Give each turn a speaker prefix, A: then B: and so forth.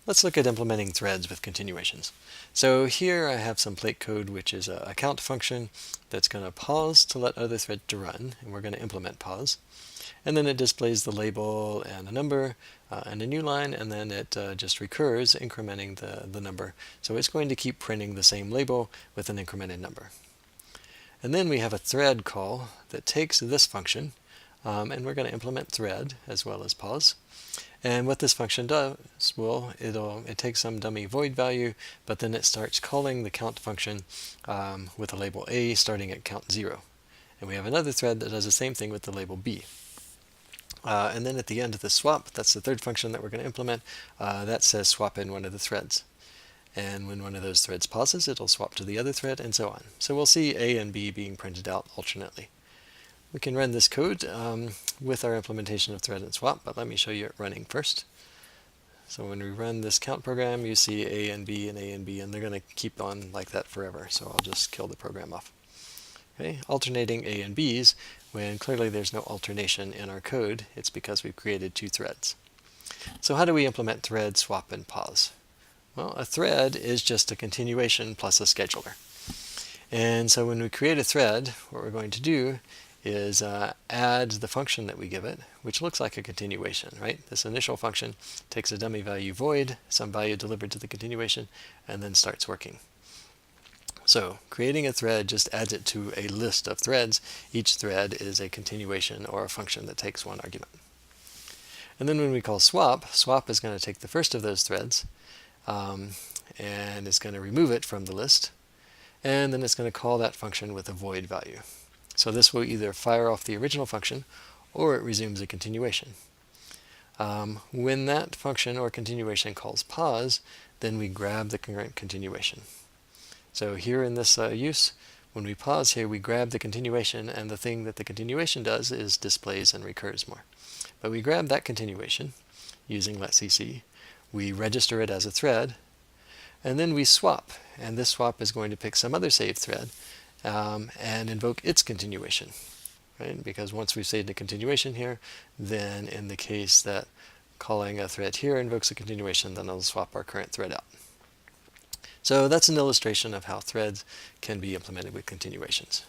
A: Let's look at implementing threads with continuations. So here I have some plate code, which is a count function that's going to pause to let other threads to run, and we're going to implement pause. And then it displays the label and a number and a new line, and then it just recurs, incrementing the number. So it's going to keep printing the same label with an incremented number. And then we have a thread call that takes this function, and we're going to implement thread as well as pause. And what this function does, it takes some dummy void value, but then it starts calling the count function with the label A starting at count 0. And we have another thread that does the same thing with the label B. And then at the end of the swap, that's the third function that we're going to implement, that says swap in one of the threads. And when one of those threads pauses, it'll swap to the other thread, and so on. So we'll see A and B being printed out alternately. We can run this code with our implementation of thread and swap, but let me show you it running first. So when we run this count program, you see A and B and A and B, and they're going to keep on like that forever. So I'll just kill the program off. Okay, alternating A and B's, when clearly there's no alternation in our code, it's because we've created two threads. So how do we implement thread, swap, and pause? Well, a thread is just a continuation plus a scheduler. And so when we create a thread, what we're going to do is add the function that we give it, which looks like a continuation, right? This initial function takes a dummy value void, some value delivered to the continuation, and then starts working. So creating a thread just adds it to a list of threads. Each thread is a continuation or a function that takes one argument. And then when we call swap, swap is going to take the first of those threads and is going to remove it from the list, and then it's going to call that function with a void value. So this will either fire off the original function or it resumes a continuation. When that function or continuation calls pause, then we grab the current continuation. So here in this use, when we pause here, we grab the continuation, and the thing that the continuation does is displays and recurs more. But we grab that continuation using letcc, we register it as a thread, and then we swap. And this swap is going to pick some other saved thread and invoke its continuation, right? Because once we've saved a continuation here, then in the case that calling a thread here invokes a continuation, then it'll swap our current thread out. So that's an illustration of how threads can be implemented with continuations.